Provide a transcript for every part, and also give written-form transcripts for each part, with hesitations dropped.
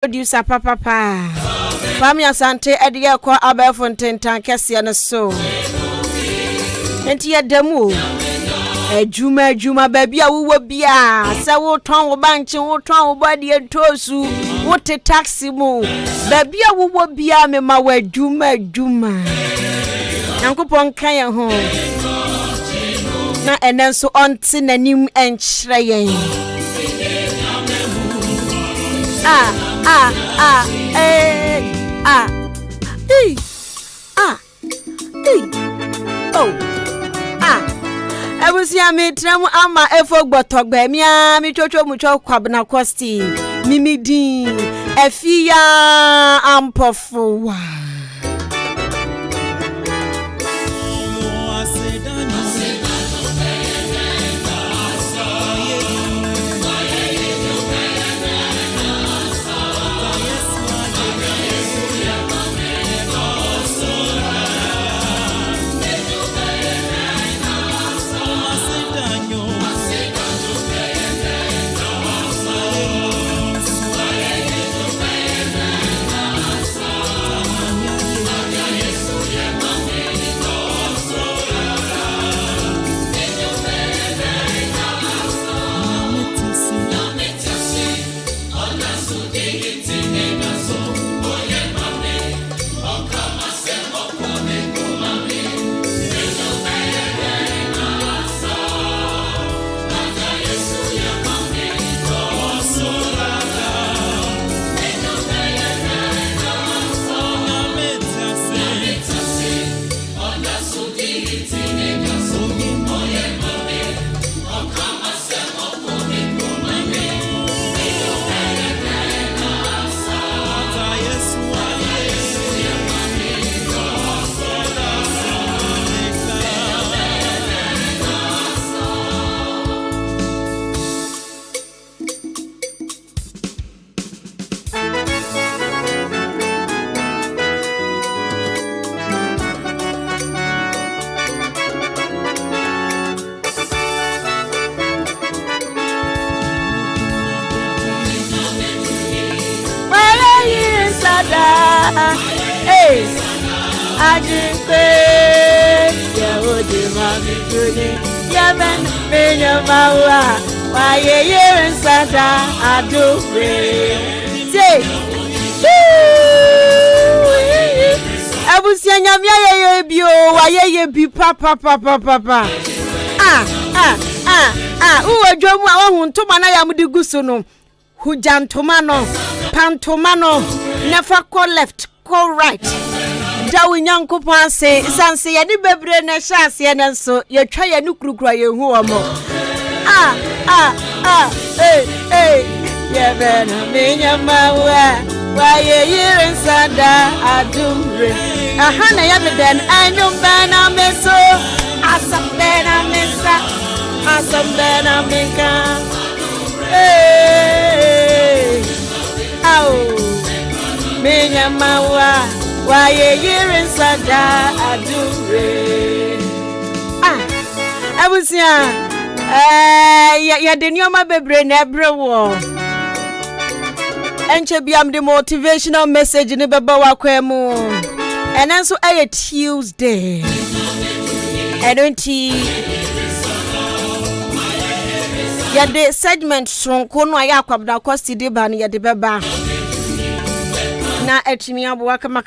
producer papa Pami Asante Edia kwa Abefonten Tankesi na so enti ya demu Adwuma baby a wo bia se wo ton wo banchi wo ton wo body entosu wo te taxi mu baby a wo bia me ma wa adwuma Yankopon kan ye ho na enenso onti nanim enkyere yen Ebusia me tram ama efo gbotogba mi chocho mucho kwabna kosti mimidi efia ampofowa Hey, Ajipe, ya odi mami juni, ya men menya mawa, wa ye nsada aduwe. Say, Abusia nyamia ye bio, wa ye bi papa. Uwe jomu awa ntoma na ya mudi gusu no, hujantoma no, pantoma no, never call left, call right. Dawi Nyankopon say sanse ye ni bebre na hyase ye nso ye twa ye ni kurukura ye hu omo ye bena menya mawa wa ye yire nsada adumre aha na ye beden anyum bena meso asam bena menka menya mawa wa ye yire nsada adure abusia ya de nyoma bebre na ebrewo enche biam the motivational message ni beba wa kwemu enenso aye Tuesday edonti ya de segment sonko no aya kwabda cost de ba ya de beba na etimi abuwa kama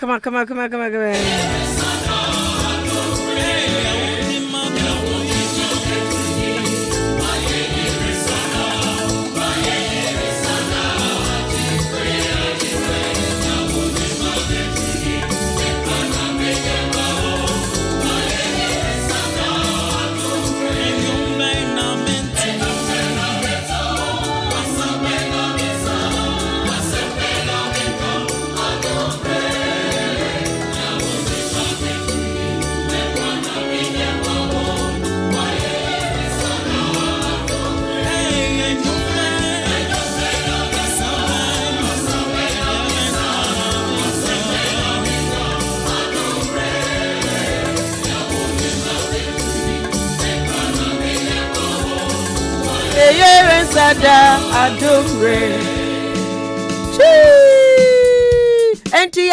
Sada adumre.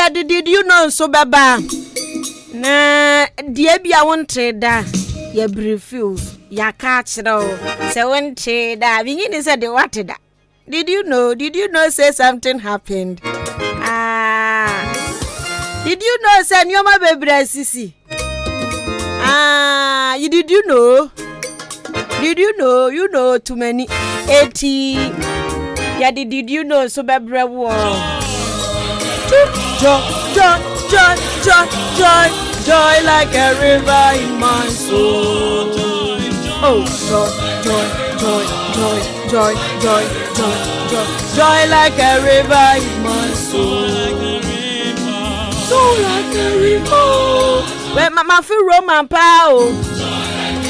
ya did you know so baba na die bia won trade ya refuse ya catch no say won trade we need say the what da did you know say something happened did you know say nyoma bebre sisi did you know too many 80 ya did you know so bebre wo joy like a river in my soul. Oh, joy like a river in my soul. Soul like a river. Well, my feel Roman pao.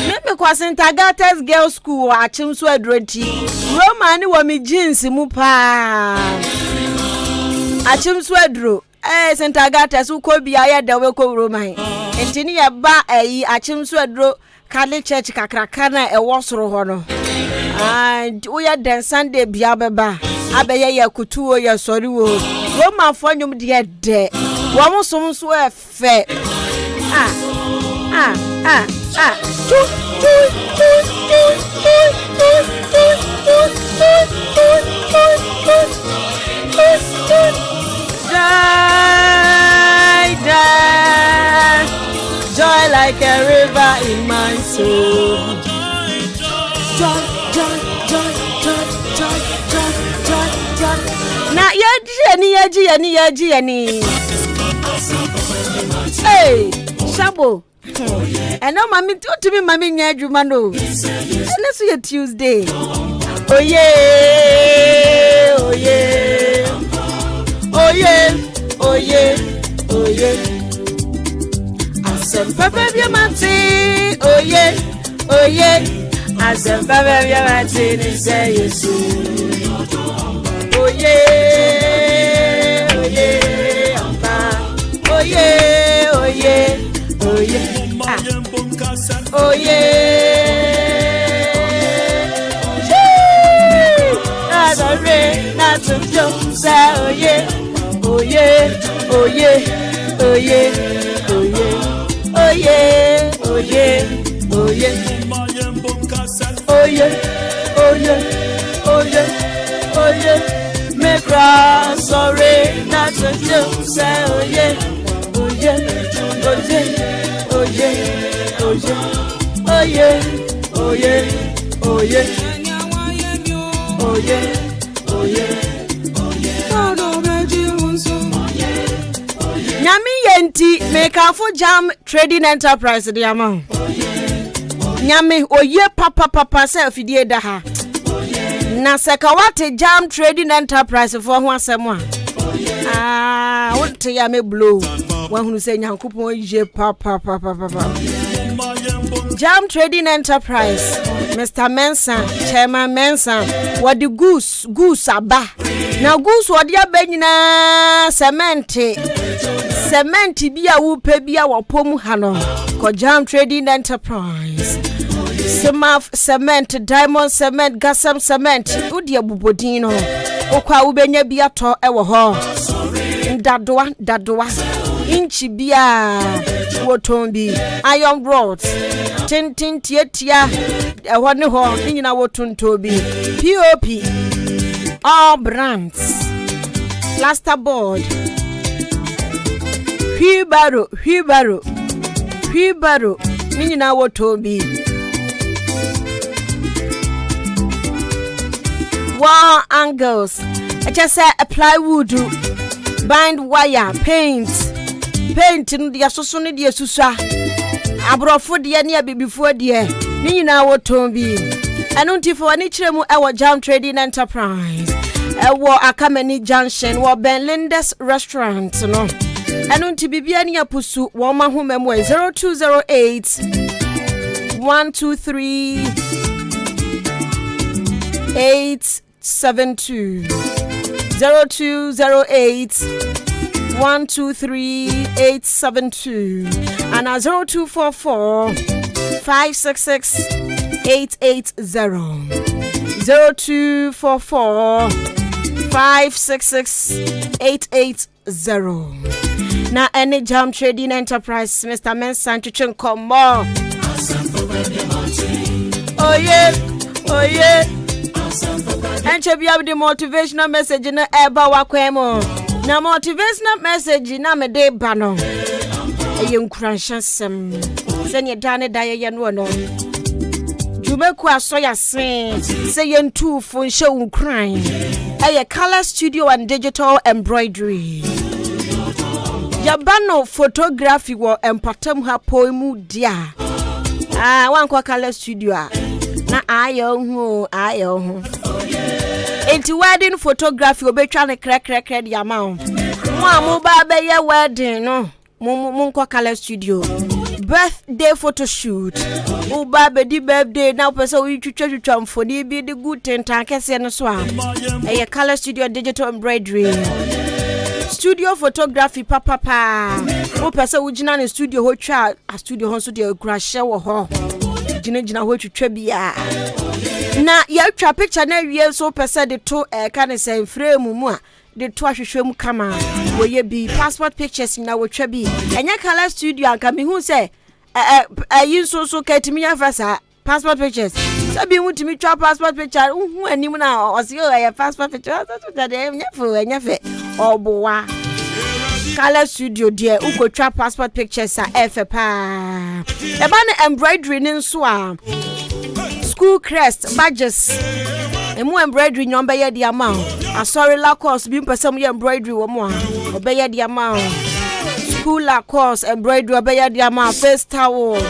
Maybe because in Tagata's girls' school, I choose to Roman wa mi jeans mupa. I choose to St. Agatha who could be a the Woko Roman. And Tinia ba achim swedro Catholic Church Kakrakana a wasro hono. And we are then Sunday biababa. Abaya ya kutuo ya soriwo. Roma fonyum de de. Wamo so fe. Joy like a river in my soul. Joy. Na yaji. Hey, Shabo. And now mommy to me mommy nya Adwuma no. Let's see Tuesday. Oh yeah. Asem papa bia mate. Oh yeah. Asem papa bia mate ni say Yesu. Oh yeah. Amba. Oh yeah. Oh yeah. Not to jump, oh yeah. Me cry, sorry, not to jump, oh yeah. Nyami yenti make a for jam trading enterprise the amount. Nyami oye papa self die da ha. Na sekawate jam trading enterprise for ho asemo a. What ya me blow. One who say Yankupon ye papa. Jam Trading Enterprise, Mr. Mensa, Chairman Mensa, what the goose aba. Now goose what ya benina cement bia wupe bia wapomu hano. Ko Jam Trading Enterprise. Semaf cement, diamond cement, gasam cement, udia bubodino. Okwa ubenya bia to ewo ho. Dadwa. Inchi bia wotombi iron rods tin tietia ehwo ne ho nyina wotontobi pop all brands plasterboard hibaro nyina wotombi wall angles just say plywood bind wire paint no dia soso ne dia susua abrofo dia ne abibifo dia ni nyina wotombi eno ntifo ani kiremu ewo Jam Trading Enterprise ewo Akamani Junction wo Ben Linda's restaurant no eno ntibibia ne apusu wo ma ho memo 0208 123 872 0208 123-872 and 0244 566 880 0244 566 880 Na any Jam Trading Enterprise, Mr. Mensan Chuchun Komo. Oh yeah. And you have the motivational message in the Eba Wakwemo. Na motivational message na me de bano. Young crunches send your Danny Diane one. Jumekwa soya say yen two phone show crying. A color studio and digital embroidery. Yabano photography wo empatem ha poemu dia. One kwa color studio. Na ayo ho. Enti wedding photography obetwa ne crack the amount. Mo ba be ye wedding no. Mo kwa color studio. Birthday photo shoot. Uba be di birthday now person we twitwa mfoni bi the good tentan kese no so a. E color studio digital embroidery. Studio photography papa. O person we gina ne studio ho twa a studio ho so de kura hye wo ho. Gina ho twitwa bia. Na ya twa picture na wie so person de to kan say frame mu a de to ahwehwem kama wo ye bi passport pictures na wo twa bi. Enya color studio anka me hu say you so ketimi afasa passport pictures. Sabi mutimi twa passport picture hu anim na o se o passport picture so de enyafe obowa color studio there ugo twa passport pictures efe pa e ba na embroidery ni nso a school crest badges emu embroidery nyomba ye di amount asori la course bi mpesam ye embroidery wo mo a obeye di amount school la course embroidery obeye di amount face towel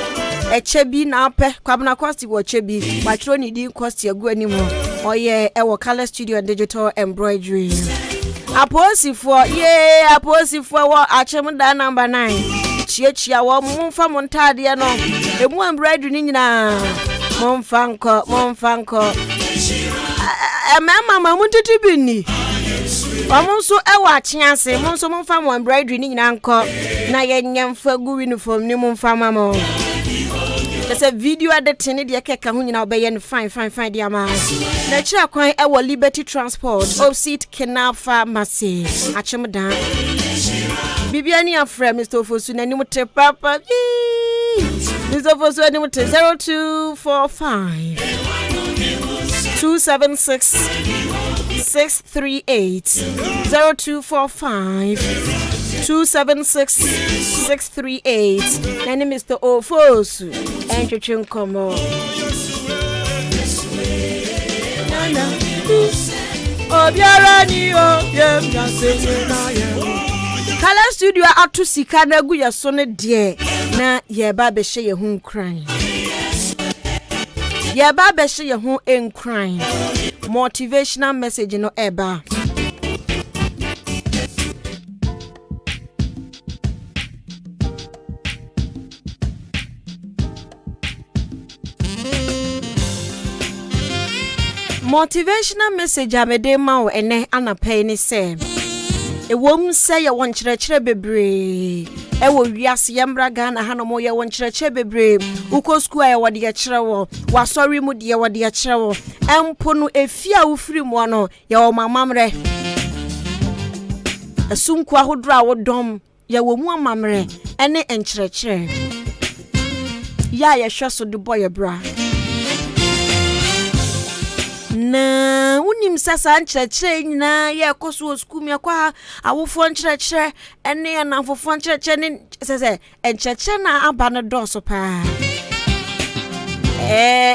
echebi na ape kwabna cost wo chebi batro ni di cost agu animo oye e wo color studio and digital embroidery aposifo wo achem da number 9 chiachia wo mumfa montade no emu embroidery ni nyina momfanko mama muntiti bini wamunso ewa chianse munso mumfa mo embroidery ni nyina nko na yenyamfa gu uniform ni mumfa mama. There's a video editing the keka hu nyina obeye fine dia ma na kira kwan ewo Liberty Transport opposite Canal Pharmacy achemda bibia ni afra Mr. Ofosu na nimu te papa Mr. Ofosu ni mute 0245 276 638 0245 276 638 and Mr. Ofosu and Chuchun Komo. Color studio atu sika na gu ya so ne de na ye ba be hye ye hu crying. Ye ba be hye ye hu en crying. Motivational message no eba. Motivational message amede ma wo ene anapɛ ni se ewom se ye won kyerɛkyerɛ bebre ewo wiase yemra Ghana hanomo ye won kyerɛkyerɛ bebre uko school ye wode ye kyerɛ wo wasɔre mu de ye wode ye kyerɛ wo empo no efia wo firi mu no ye wo mamamre asunku ahodro a wo dom ye wo mu amamre ene enkyerɛkyerɛ ya ye hwɛ so de boy bra na unim sasa nkyerɛkyerɛ nyina ye koso school me kwa awofo nkyerɛkyerɛ ene ya na afofo nkyerɛkyerɛ ne sese nkyerɛkyerɛ na aba no dɔso pa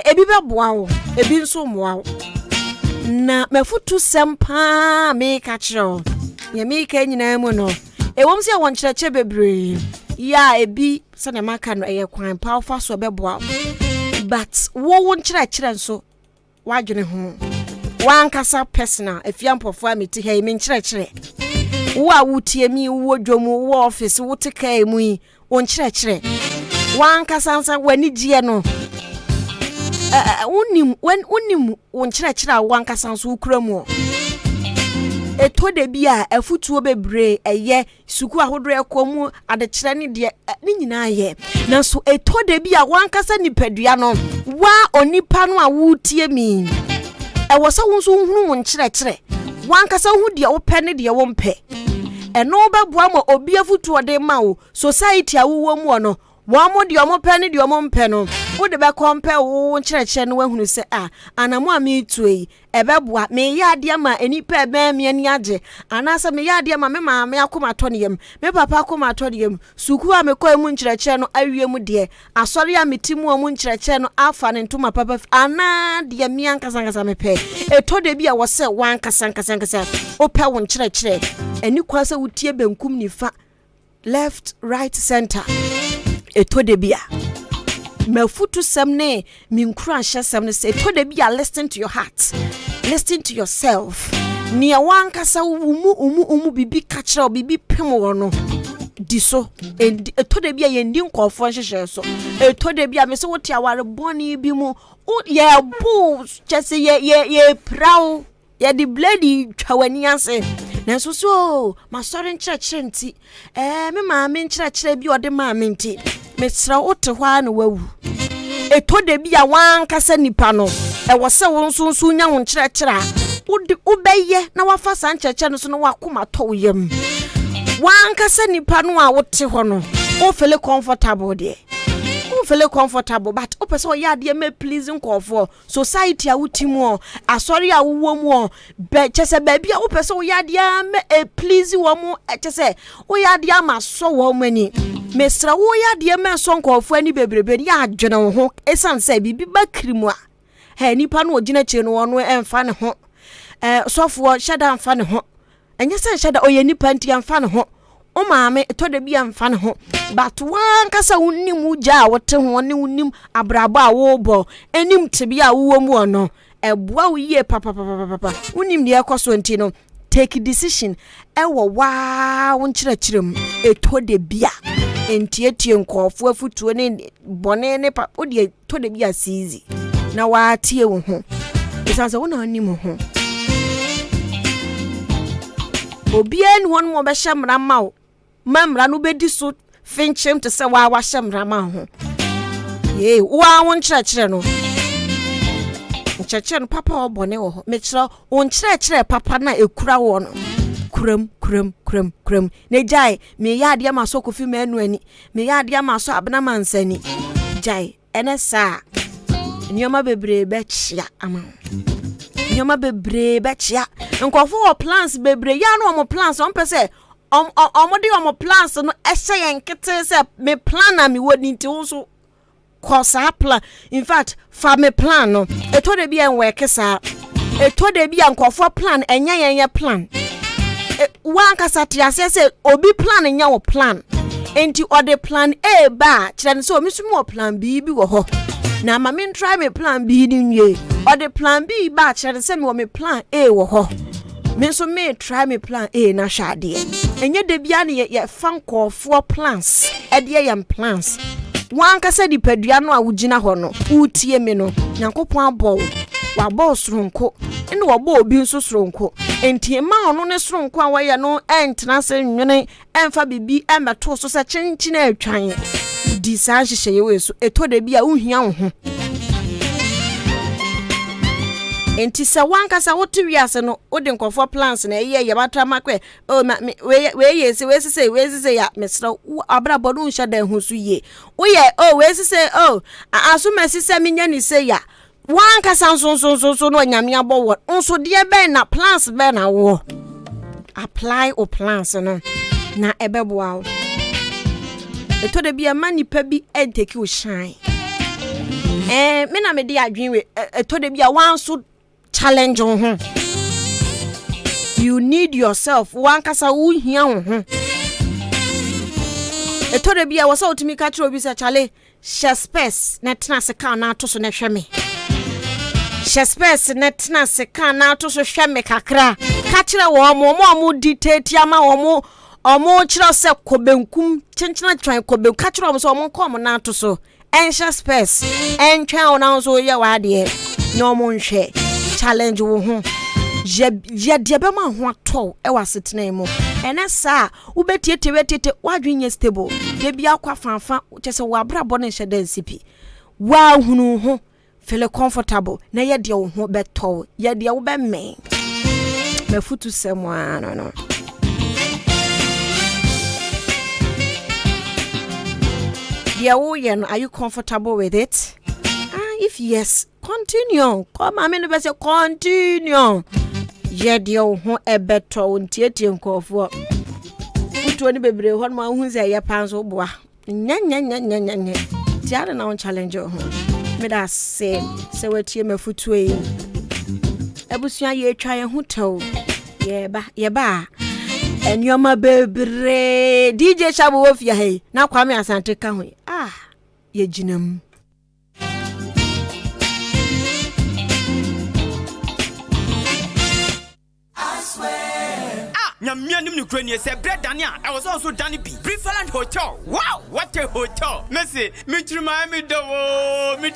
ebi beboa wo ebi nso moa wo na mafutu sempa me ka kyerɛ ye me ka nyina mu no ewom se won nkyerɛkyerɛ bebre ya ebi se na maka no eye kwan pa ofa so beboa but wo nkyerɛkyerɛ nso wajene ho wankasa personal efia mpofo amiti he me nkyerɛkyerɛ wo a wotie mi wo dwomu wo office wo teka emu yi wo nkyerɛkyerɛ wankasa nsa wani gie no unim wo nkyerɛkyerɛ a wankasa nso ukura mu eto de bia afutuo bebre eye suku ahodro ekomu adekyerɛ ne de ne nyina ye nanso eto de bia wankasa nipadua no wa onipa no a wutie mi ewo sa wonso hunu wo nkyerɛkyerɛ wankasa hu de wo pɛ ne de wo mpɛ eno beboa mo obi afutu ode ma wo society awo mu ono wa mo de omo pe ne de omo mpe no wo de be compare wo nkyerɛkyerɛ no wahunu sɛ anamo a me tuei ebeboa me ya ade ma enipa ebe me ani age anasa me ya ade ma me maame akoma tɔneyam me papa akoma tɔneyam suku a me kɔ mu nkyerɛkyerɛ no awie mu de asɔre a metimu a mu nkyerɛkyerɛ no afa ne ntoma papa ana de me ankasa me pɛ eto de bi a wo sɛ wan kasa o pɛ wo nkyerɛkyerɛ eni kwa sɛ wotie benkum nifa left right center eto de bia mafutu semne minkura hye semne say eto de bia listen to your heart, listen to yourself. Ni wankasa umu bibi kachira bibi pemo wono diso eto de bia yendi nkofo hyehyɛ so eto de bia me se wote aware boni bi mu ye bu chese ye prawo ye di blade twawani ase nanso so ma sɔre nkyerɛkyerɛ nti me maame nkyerɛkyerɛ bi ɔde maame nti mesra wote hwa na wawu eto de bia wankasa nipa no ɛwɔ sɛ wo nso nya wo nkyerɛkyerɛ wobɛyɛ na wafa sa nkyerɛkyerɛ no so no wakoma tɔ yam wankasa nipa no a wote hɔ no o feel comfortable there. Feel comfortable but o person ya de me pleasing comfort society a wutimu asori a wo mu be chese ba bia o person ya de me please wo mu chese o ya de ama so wo mani mesra wo ya de me so comfort ani bebrebe ya adwene wo ho esan say bibi ba krimu a he nipa no ogina che no wono emfa ne ho sofo sheda emfa ne ho enye say sheda o ye nipa nti emfa ne ho o maame to de bia mfa ne ho but wan kasa wonnim uja wote ho ne wonnim abrabo a wo bo enim tebia wo mu ono eboa wo ye papa wonnim de ekoso nti no take decision ewo wa won kyerɛkyerɛm eto de bia entietie nkofo afutuo ne bone ne pa o de to de bia easy na wa tie wo ho esanse wo na onim ho obia ni won mo be hyemra ma wo mamra no bedi so finchem to say wa hyemra ma ho ye wa won kyerɛkyerɛ no nkyerɛkyerɛ no papa obone wo ho me kyerɛ won kyerɛkyerɛ papa na ekura wo no kuram ne jai me ya de ma so kofi ma anu ani me ya de ma so abena mansani jai enesa nyoma bebre be chia ama nyoma bebre be chia nkofo wo plans bebre ya no mo plans on pese omode omo plans no ehye yenkete se me plan na me wodi nti wo so kosa plan in fact fa me plan no eto de bia enwe sa eto de bia nkofo plan enya yenye plan wan kasa tiase se obi plan nya wo plan enti ode plan A ba kire so omi sumo plan B bi wo ho na ma me try me plan B ni nwie ode plan B ba kire se me wo me plan A wo ho me so me try me plan A na hwade enye de bia ne ye fankofo plans e de ye plans wan kasa di padua no a wugina ho no utie me no nyankopon abɔ wa bɔ soronko ene wa bɔ obi nso soronko enti ma ono ne soronko a waye no entena se nwene emfa bibi embeto so se kyenkyene atwan di sa hyehyeye we so eto de bia uhia wo ho enti se wankasa wotu wiase no odi nkofo plans na ye batra makwe o we yesi ya mesra abrabo no hya dan hu so ye wo ye o we sese o aso mesise minya ni se ya wankasa so no nyame abo nso de be na plans be na wo apply o plans no na ebeboa eto de bia manipa bi enteki o shine me na me de adwen we eto de bia wan so challenge on ho you need yourself wankasa uhia ho eto de bia wo sa otimi ka kire obi sa chale space na tena se ka na to so na hwe me space na tena se ka na to so hwe me kakra ka kire wo mo dictate ama wo mo kire se kobenkum chenchena twan koben ka kire wo so mo kom na to so ensha space entwa ona so ye wa de no mo nhwe challenge wo ho je de be ma ho ato e wasetena mu enesa wo betiete wadwenye stable de bia kwa fanfa chese wo abrabo ne hye dan sipi wa hunu ho feel comfortable na ye de wo ho beto ye de wo be me mafutu semwa no dear woyen, are you comfortable with it? If yes, continue. Come, I mean, continue. Jedio ho ebeto ntieti nkofo. Utu oni bebre ho ma hu se ye panso boa. Nya. Tiare na on challenge ho. Me da se wetie mafutu yi. Ebusua ye twa ye ho taw. Ye ba. Enyoma bebre DJ Shabu wo fia he. Na kwa me asante ka ho. Ye ginam. Nyamianim ni krani say bread Dania. I was also Danny B. Preferland Hotel. Wow, what a hotel. Messi, Mitri Miami do. Me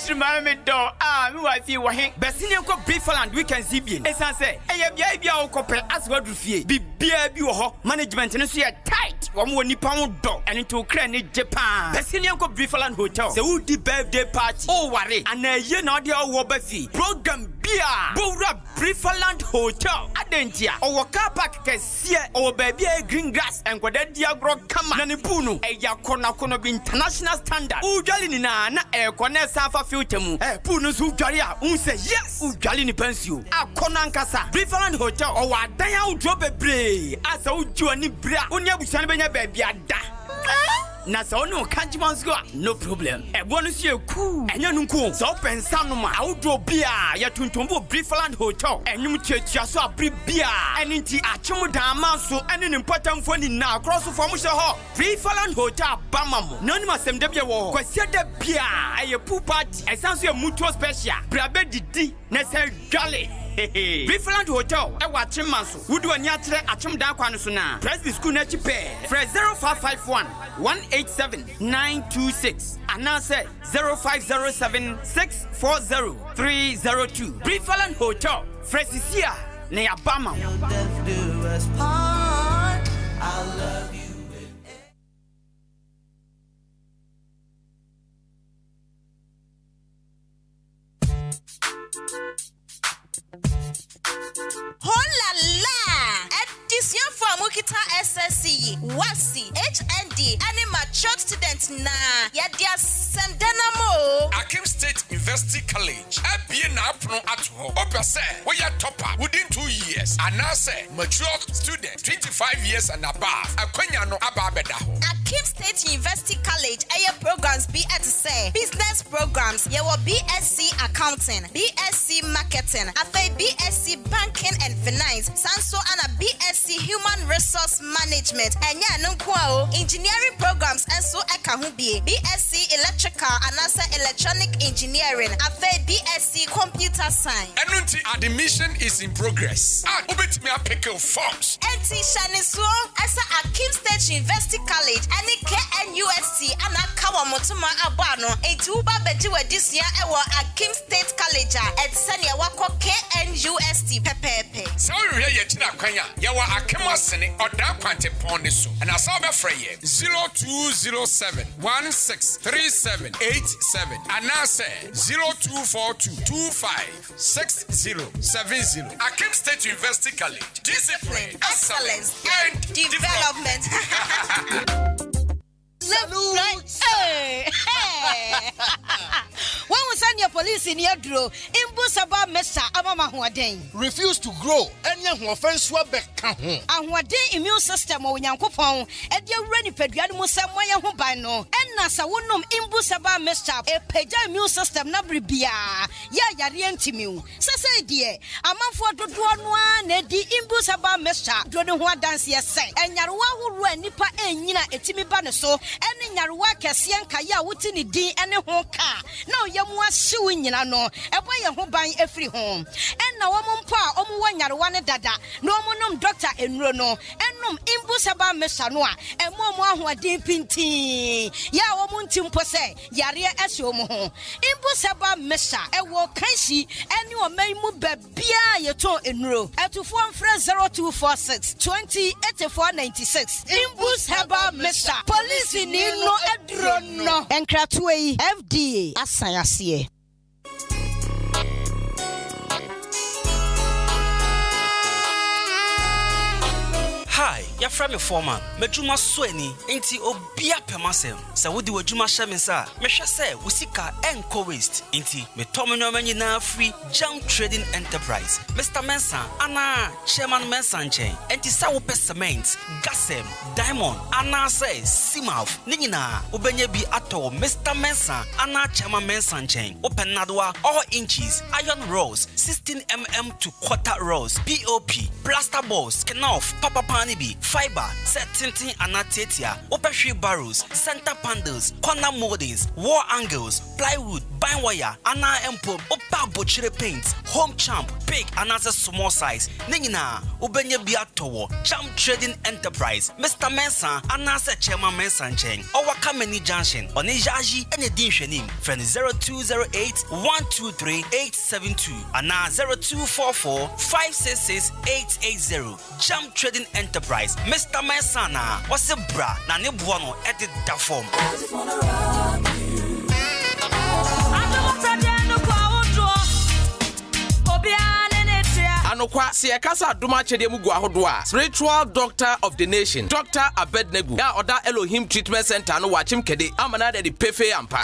wa fi wa hen. Besini ko Preferland weekend CB. Esan say, bia o kope as wadu fie. Bibia bi wo ho. Management no so tight. Wo mo nipa wo do. Eni to kra ni Japan. Besini ko Preferland Hotel. Say who di birthday party. Oh worry. Ana ye na de wo ba fi. Program bia. Bowra Preferland Hotel. Adentia. O car park kesi or baby green grass and kwada diagro kama na nipunu eya kono bi international standard ujali ni na kone safa filter mu punu su ujali a unse yes ujali ni pensio akona nkasa Preferland Hotel o wa dan ya udro bebre asa uju ani bra onia busan benya baby ada na so no kanjimansko no problem ebonu sie ku enya nunku so pensa no ma awdo bia ya tuntumbo Preferland Hotel enyum chetua so abri bia eninti achemu dan manso ene important fo ni na cross form she ho Preferland Hotel bamamo no ni masem de bia wo kwase de bia eye pool party esanso e mutual special brabe didi na se jolly Preferland Hotel e wa chimanso wudu ani akyere achum dan kwa no so na Presby school na chipe 0551 187-926 and now say 0507-640-302. Preferland Hotel, Fresisia, Neabama. I love you. Hola la! Edition for Mukita SSC, WASI, HND, and matured students na yadia sendenamo. Akim State University College. Abie na apno ato. Opese, we are topper within 2 years. And now say mature student 25 years and above. Akwenya no ababeda ho. Akim State University College aya programs be at say business programs. Yawo BSc Accounting, BSc Marketing, afa BSc Banking and Finance, Sanso and a BSc Human Resource Management. Enya nunkwao engineering programs and so ekahubie BSc Electrical and asa Electronic Engineering, afa BSc Computer Science. Enunti admission is in progress. Ubetimi apeke forms. Enti shaniso asa Akim State University College ani KNUST ana kawa motuma abano enti uba beji wedisia ewo Akim State College at sania wako KNUST pepepe. So we hear yechina kwanya yawa Akema sene oda kwante pon so. And asabe freye 0207 163787 and now say 0242 256070. Akim State University College. Discipline, excellence, and development. Hey. When we send your police in your draw, Imbusaba Mesa Amama Huaden. Refuse to grow, and young offense Wabeka. And what day immune system or Yankopon, and your ready pediatric Samoya Hubano, and Nasa Wunum Imbusaba Mesa, a peja immune system Nabribia, Yarientimu. Sasa dear, a month for the one, Eddie Imbusaba Mesa, Dronua dance yes, and Yarwa who ran Nipa and Nina Etimi Banaso, and in Yarwa Cassian Kaya Wutini D and a honka. No, Yamwa suing in no, a boy who buying every home. And now one pa, one Yarwana Dada, no monum doctor and Rono, and num Imbusaba Mesanoa, and Moma who are deep in tea. Ya womuntim pose, Yaria Esomo. Imbusaba Mesa, a walk Kanshi, and you may move Bia Yato in row. At to form fresh 0246 208496. Imbusaba Mesa, police in no Edrono, and Kratway FDA. Asayasiye. Hi, Yefra me foreman, Medjuma Sweni, Inti Obia Pemasem, Saudi Wajuma Shamisa, Meshase, Usika and Co-Waste, Inti, Metomino Manina Free Jam Trading Enterprise, Mr. Mensa, Anna, Chairman Mensanche, Anti-Sawo Cement, Gasem, Diamond, Anna says, Simaf, Nina, Ubenyebi Ato, Mr. Mensa, Anna Chairman Mensanche, Open Nadwa, all inches, iron rolls, 16mm to quarter rolls, POP, plaster balls, Kenoff, Papa Panibi, fiber, set tinting anatetia, open tree barrels, center panels, corner moldings, wall angles, plywood, bind wire, ana empo, opa butchery paints, home champ, big and as a small size, Nina, Ubenye Biatowo, Champ Trading Enterprise, Mr. Mensa, Anasa Chairman Mensan Cheng, or Wakameni Junction, on Ejaji and Editioning, friend 0208 123 872, and 0244 566 880, Champ Trading Enterprise, Mr. Mensana, what's a bra, Nani Buono, edit the form. Anokwa se kasa aduma chede mu gu ahodoa spiritual doctor of the nation Dr. Abednego ya oda Elohim treatment center no wachim kede amana de pefe ampa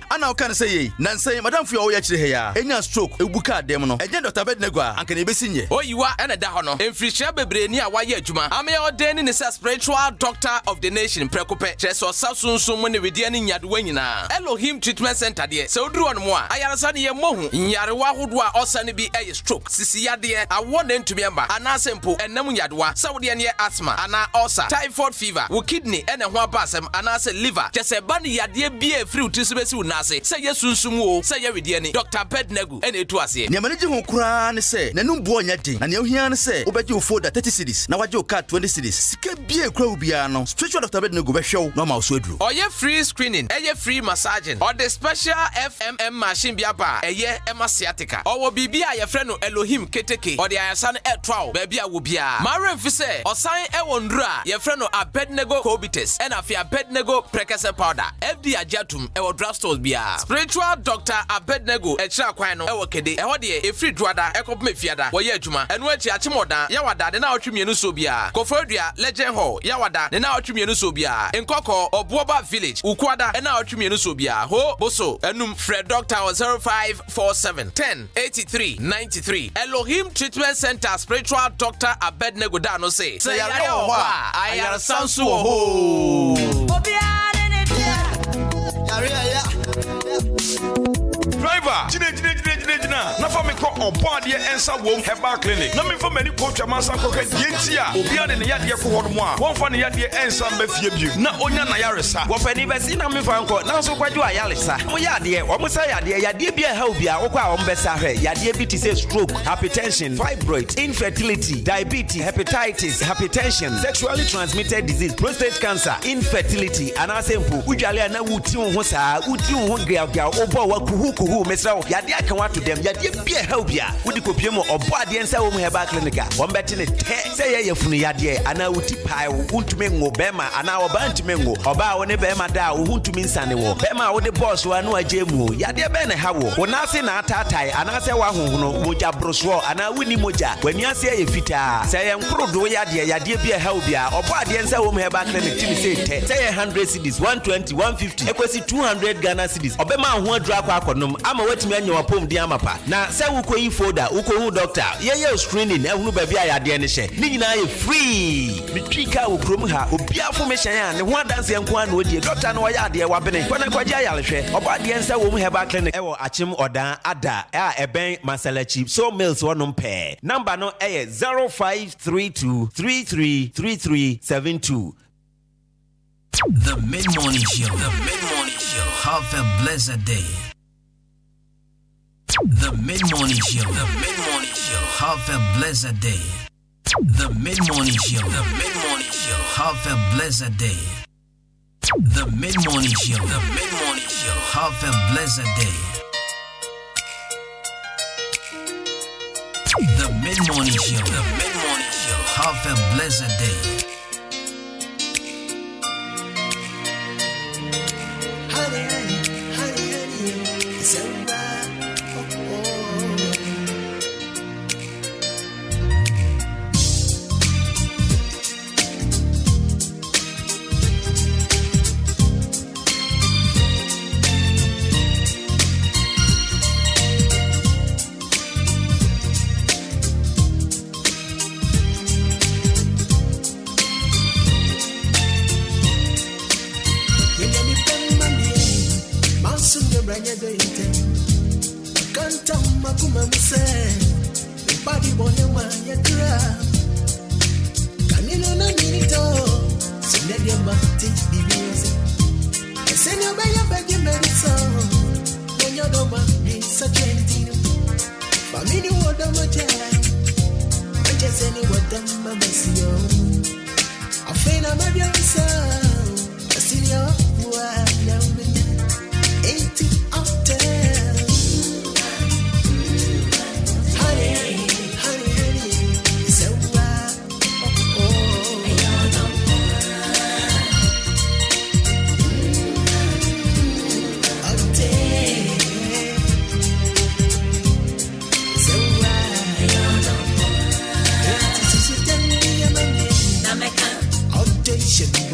ana okan say yi nansay madam fu ya chire he ya enya stroke ebuka dem no eje Dr. Abednego a anka ne besinye oyiwa ene da ho no emfrihia bebre ni a waye adwuma ame odeni ne spiritual doctor of the nation prekope cheso sasunsun mu ne wedie ne nyade wanyina Elohim treatment center de se oduru on mo a ayarasa ne ye mohu nyarewa ahodoa osane bi eye stroke sisi yade awon ntumi amba anasempo enam nyadewa sawde ne asthma ana ulcer typhoid fever wo kidney ene ho abasem anase liver chese ba ne yade bia free utisubesi unase se yesunsum o se ye wedie ni Dr. Abednego ene etu ase ne manage ho kura ne se nanum bo nya den na ne ohia ne se obeje wo folder 30 cedis na waje wo card 20 cedis sika bia kura wo bia no spiritual Dr. Abednego be hwew no ma so aduru oye free screening eye free massaging or the special FMM machine bia ba eye emasiatica owo bibia ye frɛ no Elohim keteke or the ayasan etwao baby a wo bia mare mfise osan ewo ndura ye frɛ no Abednego cobitus and afia Abednego prekese powder FD ajatum ewo drugstores bia spiritual Dr. Abednego ekira kwan no ewo kede eho de e free druada ekopme fiada wo ye adwuma enu achi achimoda yawada de na otwemienu so bia kofrodua legend hall yawada de na otwemienu so bia nkoko obuoba village ukwada e na otwemienu so bia ho boso enum Fred Dr. 0547 10 83 93 Elohim treatment center spiritual Dr. Abednego Dano say yare ho ayar sansu ho driver jina na fa me ko obode ensa wom herbal clinic na me fa mani ko twa mansa ko kadienti a obi ade ne yade ko hodo mo a won fa ne yade ensa mba fie bi na onya na yaresa wo pani besi na me fa nko na so kwadwo ayaresa mo yade o mo say yade bia ha obi a wo kwa o mbesa hwe yade bi ti say stroke hypertension fibroid infertility diabetes hepatitis hypertension sexually transmitted disease prostate cancer infertility anasempo udwale na wuti ho saa wuti ho gria obo wa kuhu mesra yade aka wa to dem yade bia ha obi a wudi kopie mo obo ade ensa wo mo heba clinic a wo mbeti ne te say ye yefunu yade ana wuti pai wuntumi ngo bema ana oba ntumi ngo oba wo ne bema da wo wuntumi nsane wo bema wo de boss wa no agemu yade be ne ha wo wona se na atatai ana se wa honhono moja broswo ana wuni moja wani ase ye fita say ye nkrodo yade bia ha obi a obo ade ensa wo mo heba clinic timi say te say ye 100 cedis 120 150 ekwesi 200 Ghana cedis obema ho adura kwa akonom ama watimi anya wapom di amapa na say wo ko yi folder wo ko hu doctor ye screening ehunu ba bia yade ne hye ni nyina ye free mitwika wo krom ha obi afomation a ne ho adanse enko an odie doctor no yade wa bene kwana kwaja yalehwe obo ade ensa wo mu heba clinic ewo achim odan ada a eben masalachi so mills wonom pe number no 0532333372. The Mid-Morning Show. The Mid-Morning Show. Have a blessed day. The Mid-Morning Show. The Mid-Morning Show. Have a blessed day. The Mid-Morning Show. The Mid-Morning Show. Have a blessed day. The Mid-Morning Show. The Mid-Morning Show. Have a blessed day. The Mid-Morning Show. The Mid-Morning Show. Have a blessed day. Manya Date. Can't tell Makuma say, Body Boyama Yakra. Can you know Nito? Sinadia Mati, BBS. Send your baby medicine. When your doma be such a thing. Family water matter. I just any water, my Messio. I feel I'm a young son. I see your wife. 80 out there. Honey, it's a wild. Out there. It's a wild. Audition, Audition,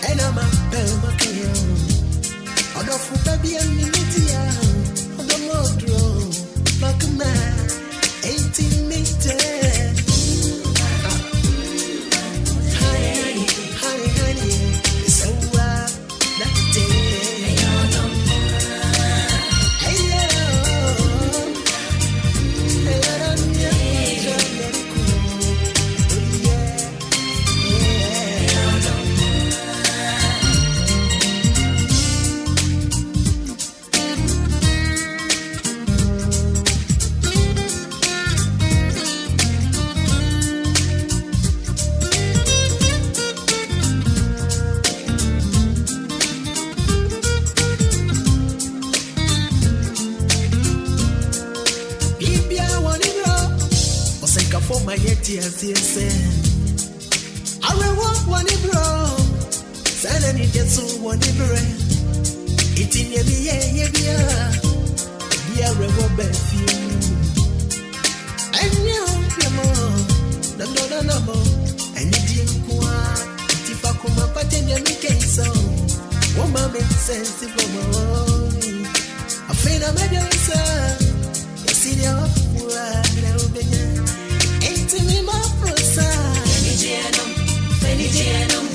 and I'm a Belmakia. On off baby and Militia, on the Modro, Macama, 18 meters. Honey, it's a wild that day. For my tears, I want one bro. Suddenly, that's so one bro. It's in your yeah. We are a rubber few. And you, no, and you didn't go out. If I come up at any case, one moment sensible. I feel a medicine. You see, you're me my prosa, Fenigenum,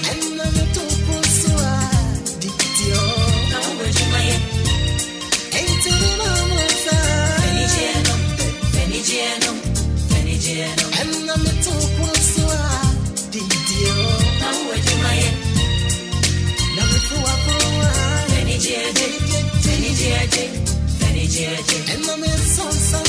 and I'm a top prosa, Dictio. Now, where's my ain't me my prosa, Fenigenum, and I'm a top prosa, Dictio. Now, where's my now, before Fenigenum, and I'm a son.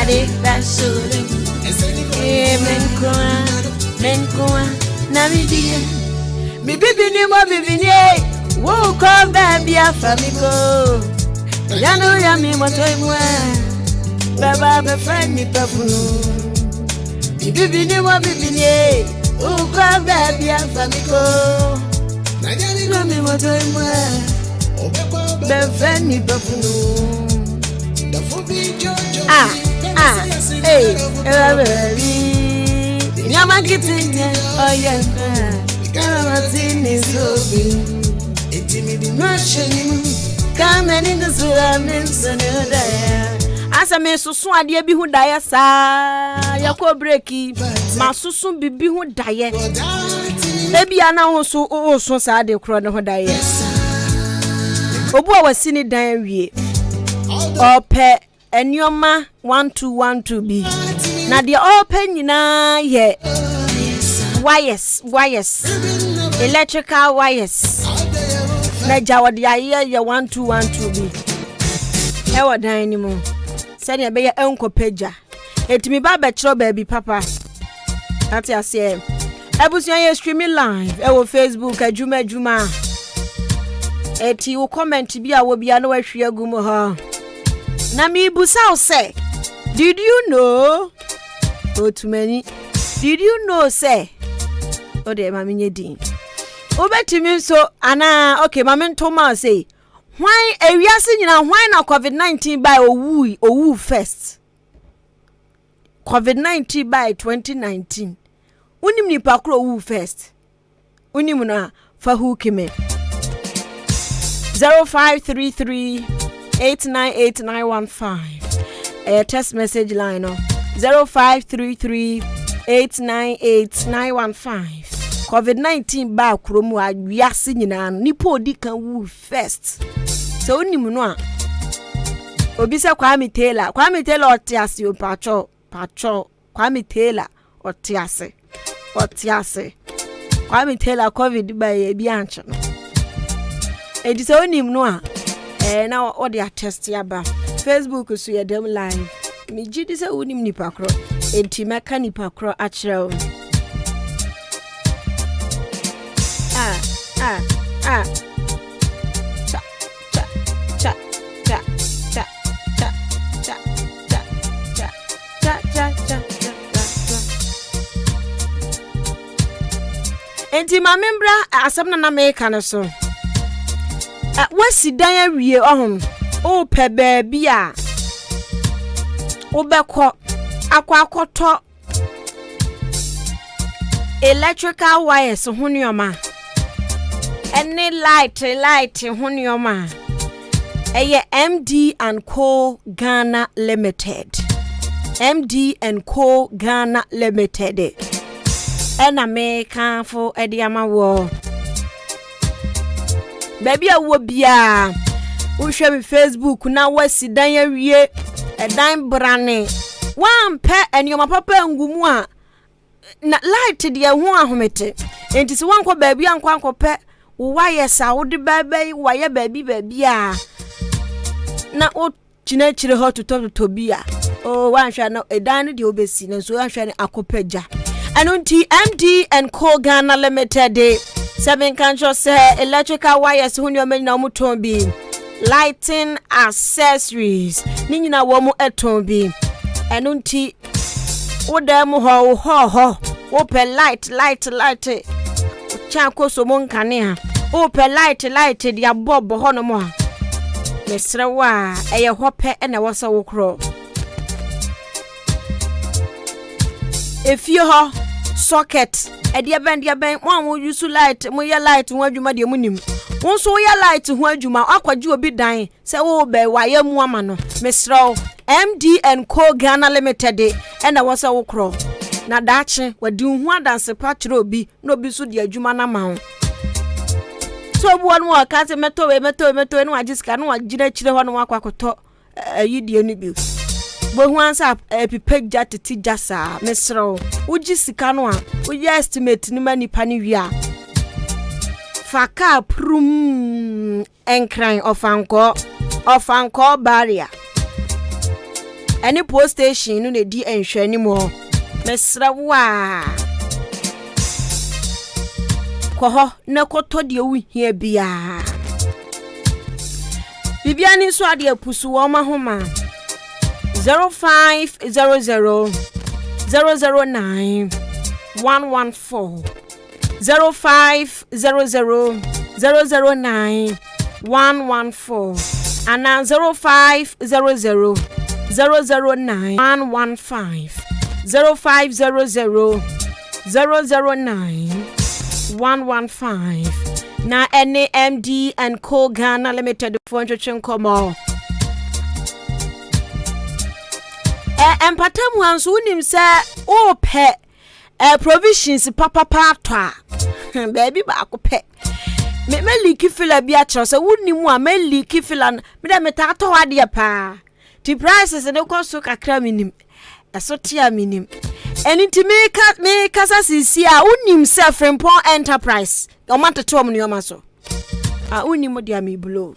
body that's shooting. Menkwa, na mi die. Mi bibi ni mo bibi ni. Wo come baby afamiko. Yano ya mi mo toy mwa. Baba be friend mi papuno. Mi bibi ni mo bibi ni. Wo come baby afamiko. Yano mi mo toy mwa. Be friend mi papuno. Hey, Nyama kitenge, oh yeah, Nyama tini sobi. Intimidi mashini, kama ninga sura minsa nudaya. Asa me susu adie bi hu daya sa, yako breki, ma susu bibi hu daya. Ebi ana hoso sa ade kro ne hu daya. Obu a wasini dan wie. Ope Enyoma 1212 B. Na the open nyina ye wires electrical wires. Na jawadi aye ye 1212 B. Ewa dan ni mo. Se ne be ye enko pagya. Etimi ba be kiro baby papa. Ati ase. Ebusuan ye streaming live ewo Facebook Adwuma-Adwuma. Eti wo comment bi a wo bia na wahwe agumo ha. Na mi busa say, did you know? Oh, too many. Did you know, say? Oh, de mami nyedin. Obeti mi so ana okay, mami ntoma say. Why ewiase nyina why na COVID-19 by owu first. COVID-19 by 2019. Unim ni pakro owu first. Unim na fa hu kime. 0533 898-915. Text message line 0533 898-915. COVID-19 ba kromu awiase nyina nipa odi kan wu first. So onimu no a obi se Kwame Taylor otiase o pacho Kwame Taylor otiase Kwame Taylor COVID ba e bi anche no. Edi se onimu no a now all the test yaba Facebook so ye dem live mi gidi se unim nipa kro enti meka nipa kro a kire enti ma membra asem na meka no so wasi dan awie ohun o pe baabi a obekọ akwakoto electrical wires hunioma any light hunioma eye MD and Co Ghana Limited ena me kanfo ediama wo baby a wo bia wo hwe me Facebook na wasi dan awie edan brane wan pe enioma papa ngumu a na light de ho ahomete enti se wankọ baby ankọ pe wo wires a wo de baby waye baby a na o chinechire ho to bia o wan hwa na edan de obesi na so wan hwa ne akopaja anunti MD and Co Ghana Limited 7 control say electrical wires hunyo me na omuton bi lighting accessories ni nyina wo mu eton bi anunti wodam ho wo pe light chanko so mon kane ha wo pe light dia bob ho no mo ha mesrewa eye ho pe na wo so wo kro efie ho socket edia ben mo use light mo ye light ho adwuma de mo nim won so ye light ho adwuma akwaje obi dan se wo be waye mu ama no mesrew MD and Co Ghana Limited na wo so wo kro na daache wadi hu adanse pa kire obi na obi so de adwuma na ma ho so bu wonu aka se meto no ajiska no agire kire ho no akwakoto ayidie ni bi bohu ansa epipegja titi jasa mesro uji sika no a uji estimate ni manipa ni wia faka prum enkran ofanko barrier any post station no di enhwe anymore mesra wa koho na koto de wu hia bia bibia ni so ade apusu wo ma homa 0500 009 114 0500 009 114 and 0500 009 115 0500 009 115 na NAMD and Co Ghana Limited phone twetwe komo empatam hanso unim se o pe provisions papa to baby ba ko pe me liki fila bi a kire se unim a me liki fila me da meta to ade pa ti prices ne ko so kakra minim eso tia minim enti me kasa sisi a unim se Frimpong Enterprise o man to tom ne yoma so unim dia me blow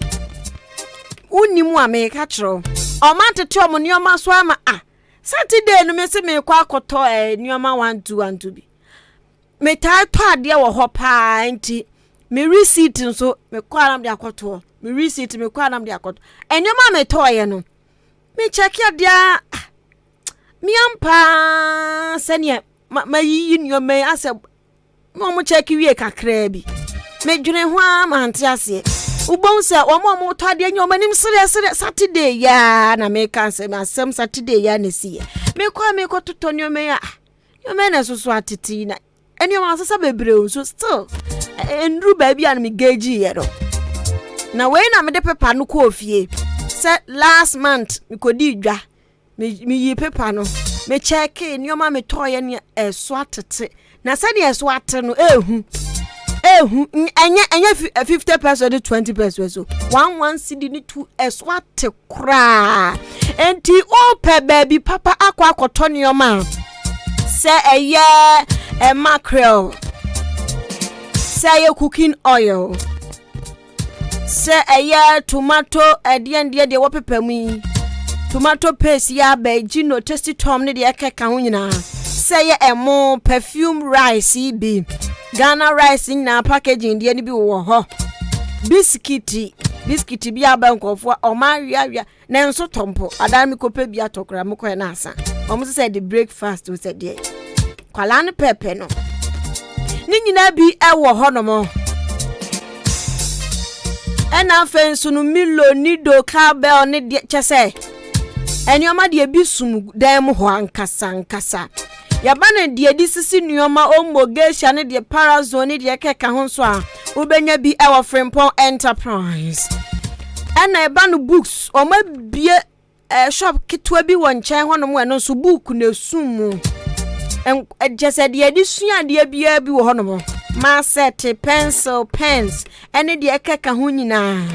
unim a me ka kire o man to tom ne yoma so ama Saturday no me se me kwa akoto nioma 1212 bi me ta to ade wo ho pa enti me receipt nso me kwa nam de akoto me receipt me kwa nam de akoto enioma me to ye no me check ya dia mi ampa sene ma yi nioma ase mo check wie kakra bi me dwene ho amante ase ubon se wo to ade nioma nim sere Saturday ya na me kan se asem Saturday ya na si me kwa me ko toto nioma ya nioma na so atiti na enioma asasa bebre so still endru baby an me geji ye do na we na me de paper no ko ofie se last month me ko di dwa me yi paper no me check nioma me to ye ne eso atete na se de eso ate no enye 50% 20% so 11 cedi ni 2 eso ate kra enti o pe baby papa akwa akoto nioma se eye mackerel say cooking oil say tomato de wo pepami tomato paste ya ba gino tasty tom ne de ekeka ho nyina say perfume rice bi Ghana rice na packaging de ni bi wo ho biscuit bi aba nkofo o ma wiawia na nso tompo adan mi kope bi atokra me ko na asa o mo say the breakfast we say de kwala ne pepe no ni nyina bi ewo ho no mo ena fensu no milo ni do carbel ne de chese enioma de bi sum dan ho ankasa yabane de di sisi nioma omogesha ne de parazone de keka ho so a ubenya bi ewo Frimpong Enterprise ena ebanu books o ma bie shop kitwa bi won chen ho no mo eno so book na sum en jese de di sua de bia bi wo ho no mo ma set pencil pens ene de keka ho nyina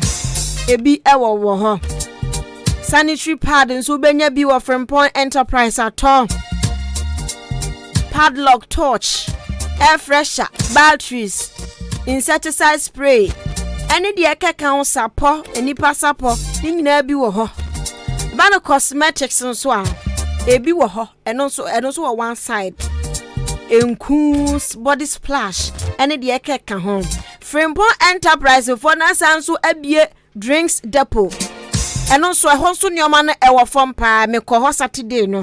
ebi ewo wo ho sanitary pad nso benya bi wo Frimpong Enterprise ato padlock torch air fresher batteries insecticide spray ene de keka ho sapo enipa sapo ni nyina bi wo ho bano cosmetics nso a ebi wo ho eno so wo one side enkus body splash ene de keka ho Frimpong Enterprise for na sanso abie drinks depot eno so ho so nioma na ewo fom pa me ko ho Saturday no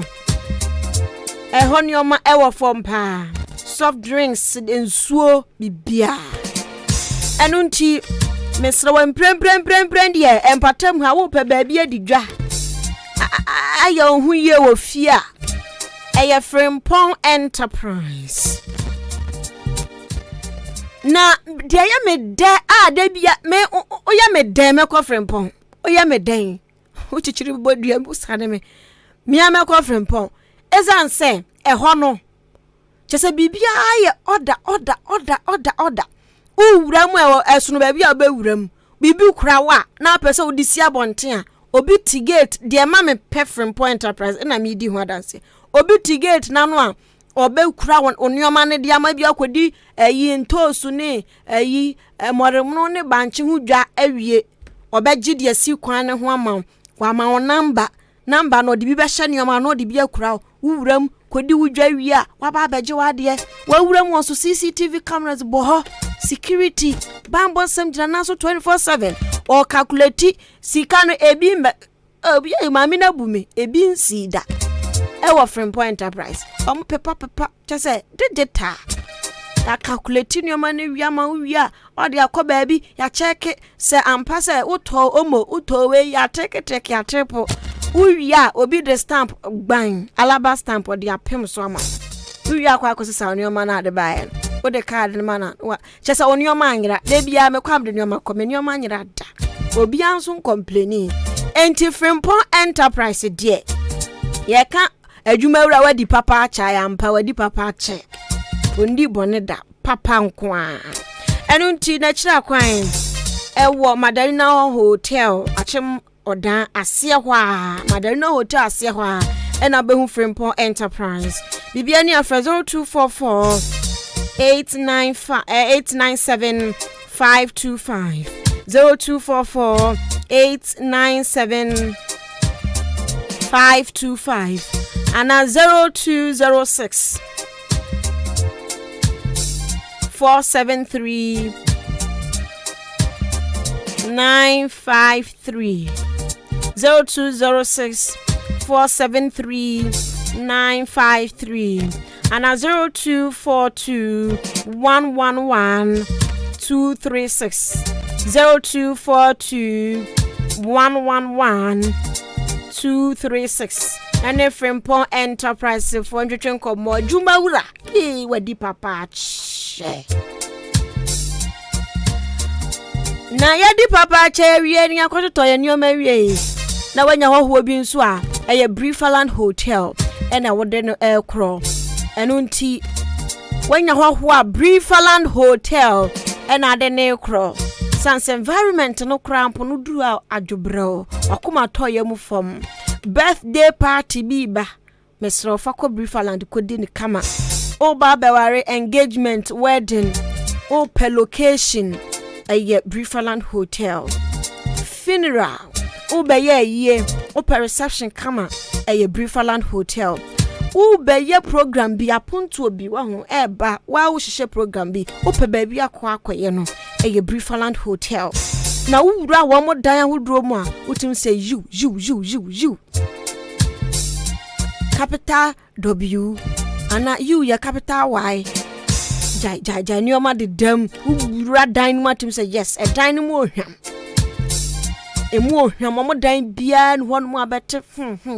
ho nioma ewo fom pa soft drinks ensuo bibia eno nti mesra wa mprem de empatam ha wo pa ba bia didwa aya hu ye wo fia aya Frimpong Enterprise na de ya me da da bia me oya me den me ko Frimpong oya me den o chichiri bodua bu sane me ame ko Frimpong ezan se ho no chese bibia ye order uwura mu esunu ba bia ba wuram bibi kura wa na pese odisi abonten a obi tigate de ma me Frimpong Enterprise na me di ho adanse obi tigate na no a obe kura won onioma ne de ama bi akodi yi ntosu ne yi moremno ne banche hu dwa awie obe gide asi kwan ne ho ama kwa ma won number number no de bi be hye nioma no de bi akura wuram kodi wudwa wi a waba abeje wade wawuram won so CCTV cameras bo security bambo sam jina na so 24/7 or calculate sika no ebi obi mami na bume ebi nsida ewo Frimpong Enterprise pepa chese digital ya calculate nioma na wi ama wi a o de akoba bi ya check se ampa se uto we ya take ya triple uya obi the stamp gban alaba stamp o de apem so ama uya kwa akosisa onioma na de bae o de card ni mana wa chesa onioma anyira de bia me kwam de onioma ko me onioma anyira da obi anso complaining enti Frimpong Enterprise de ye ka adwuma wura wadi papa acha ya mpa wadi papa ache ondi bone da papa nko a enu nti na kira kwan ewo Madarina Hotel achem odan ase hwa Madarina Hotel ase hwa ena behu Frimpong Enterprise bibia ni afra 0244 897 525 0244 897 525 and 0206 473 953 0206 473 953 and 0242 111 236 0242 111 236 and Frimpong Enterprise for Ndwetwe Nkomo adwuma wura wadi papa che na yadi papa che wie ni akototo ye nioma wie na wanya hoho bi nso a eye Brieferland Hotel ena wode no aircrawl enu nti wanya hoho a Brieferland Hotel ena de ne aircrawl sans environment no crampo no duru adwobrɛ akoma toye mu fam birthday party biba mesro fa ko Brieferland ko di ni kama o ba beware engagement wedding o per location aye Brieferland Hotel funeral o be ye o per reception kama aye Brieferland Hotel o be ye program bi aponto bi wa ho eba wa wo hihye program bi o pe ba bi akwaye no aye Brieferland Hotel na wura wo mo dan ahodro mu a utim say you capital W ana you ya capital Y jai nioma de dam wura dan mu atim say yes a dan mu ohwam emu ohwam mo dan bia ne hon mu abete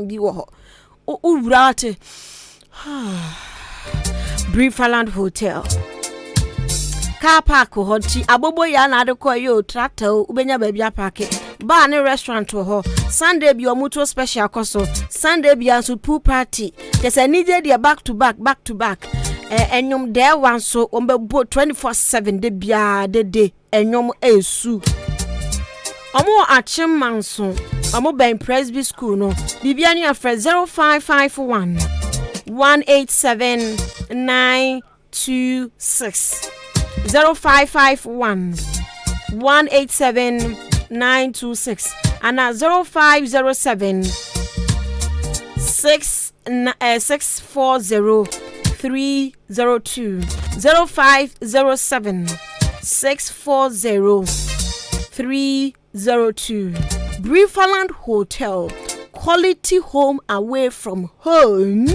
bi wo ho wura ate Brieferland Hotel car park hoti abobo ya na de ko yo tractor ubenya ba bia park bar ne restaurant ho Sunday bi omuto special koso Sunday bi anso pool party just need dey back to back enyum there one so ombe 24/7 de bia de enyum esu omo achim manso omo ben Presby school no bibia ni afre 0551 187 926 0551 187 926 and 0507 640 302 0507 640 302 Brieferland Hotel, quality home away from home.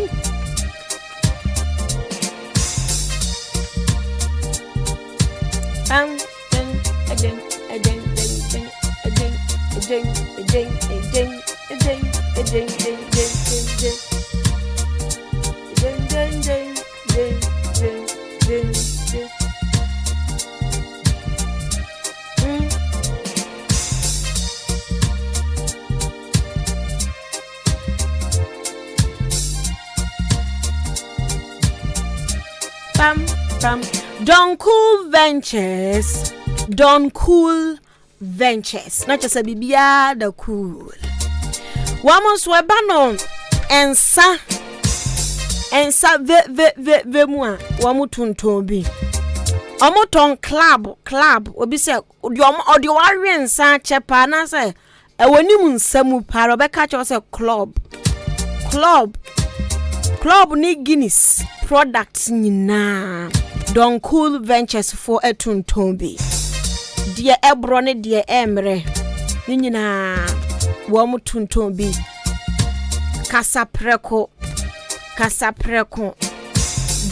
Don Cool Ventures. Not just a bibia the cool. Wamos webano ensa ve moi wamutun tombi. Omoton club obi se odi wari ensa chepa na se woni mu nsam para obeka cho say club ni Guinness products nyina Don Cool Ventures for etuntombi die ebro ne die emre nyina wo mu tuntombi kasapreko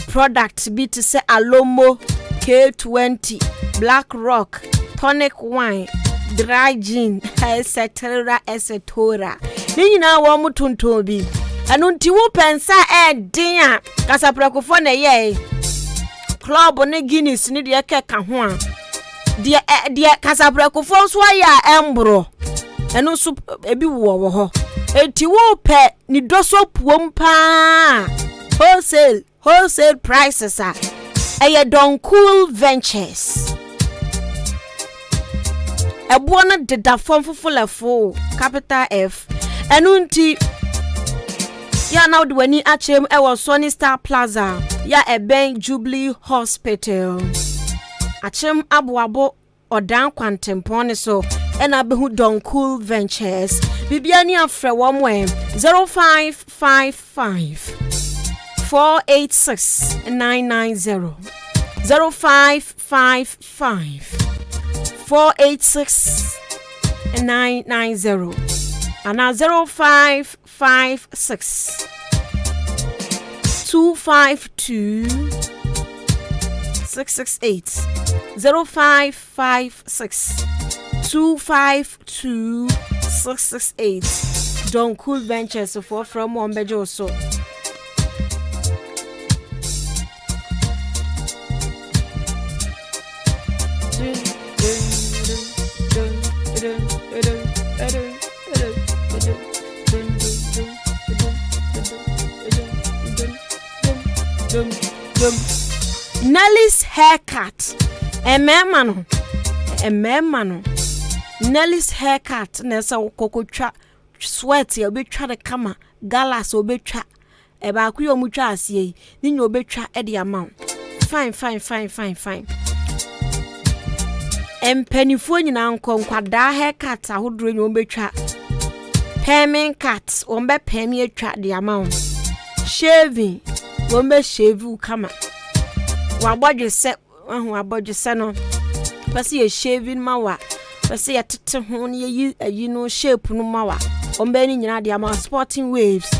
product bi to say Alomo K20 Black Rock tonic wine dry gin etc nyina wo mu tuntombi anu nti wo pensa din a kasapreko fo na ye club ne Guinness ni de keka ho a de kasapreko fo so ya embro enu so ebi wo ho enti wo pe ni doso puom pa wholesale prices a Don Cool Ventures ebo na deda form fufulefo capital F enu nti ya now the wani achem ewo Sunny Star Plaza ya eben Jubilee Hospital achem aboabo odan kwantempone so ena behu Don Cool Ventures bibia ni afre wo mo 0555 486 990 0555 486 990 and 0556 252 668 0556 252 668 Don Cool Ventures for from Wombejo so Nelly's haircut. A man. Nelly's haircut. Nessa cocoa trap. Sweaty, a bit try to come. Galas or bit trap. A baku muchas ye. Then you'll be trap at the amount. Fine. And pennyphone uncle quadra haircuts. I would bring you be trap. Payment cuts. Ombe penny a trap the amount. Shaving. Wombe shave kama wabodje se wabodje se no pese ye shaving mawa pese ye tete ho ne yi no shape no mawa ombe ni nyina de ama sporting waves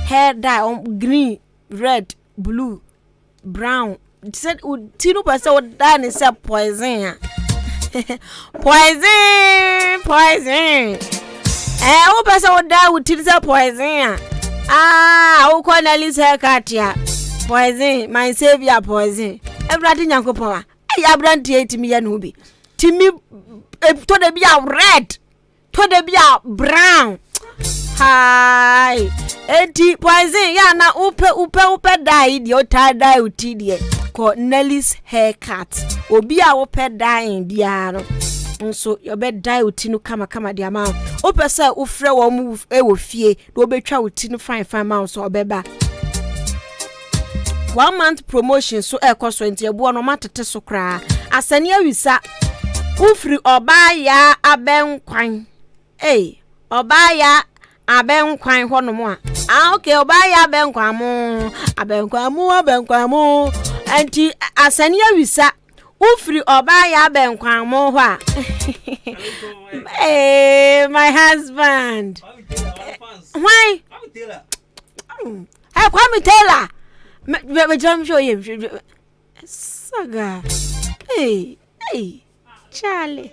hair dye green red blue brown said tinu pese o dye ne se poison poison o pese o dye tinu se poison o ko na Nelly's haircut ya poison my savior poison everybody nyankopon ya brandy 8 million ubi timi to de bia red to de bia brown hi enti poison ya na upe dye di o ta dye uti di ko Nelly's haircut obi a upe dye bia no nso yo be dye uti no kama di ama o pese o frɛ wo mu wo fie do obetwa uti no fine ma so obeba 1 month promotion so ekoso enti ebo no matete so kra asane awisa ufri obaya abenkwan obaya abenkwan hono mo okay obaya abenkwan mo enti asane awisa ufri obaya abenkwan mo ho a my husband why Kwame Taylor me jam show him saga hey Charlie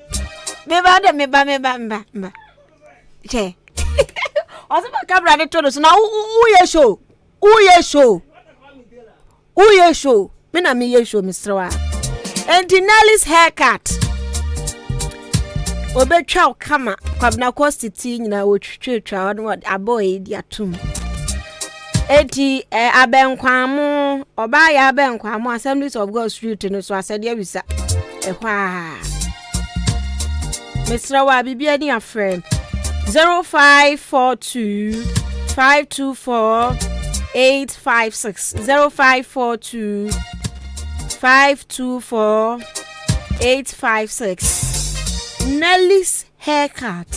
me ba che oso ba kabra de todo so na uye show me na me ye show Mr. Wa and Nelly's haircut obetwa kama kwabna costity nyina wo twetwa no aboy di atum eti abenkwamu obaya abenkwamu Assemblies of God Street no so asede awisa ehwa Mr. Wa bibia ni afrem 0542 524 856 0542 524 856 Nelly's haircut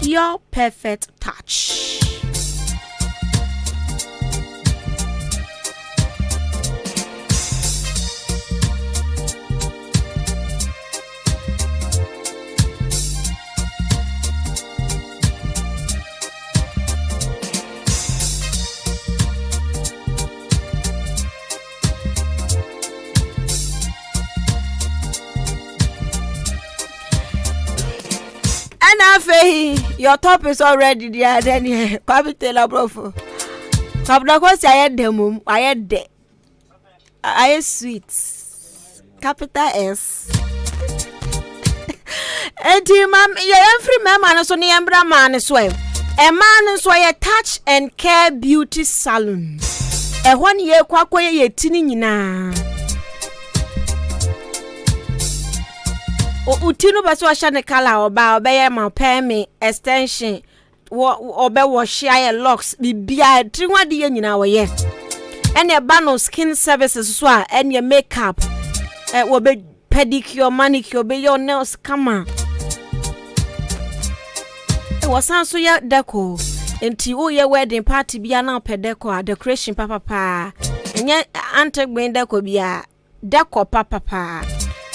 your perfect touch. Your top is already there. Then you come tell a brofo. Come now, cause I had them. I had de. I had sweet. Capital S. And ma'am, every man so near man as well. A man so a touch and care beauty salon. A 1 year kwakwa ye tini na. Utinu baso ashane kala oba obeye ma pay extension obe wo share locks bibia trinwade ye nyina wo ye ene ba no skin services so a ene makeup wo be pedicure manicure be your nails kama wo san so ye deco enti wo ye wedding party bia na pedecor decoration papa enye antegben deco bia deco papa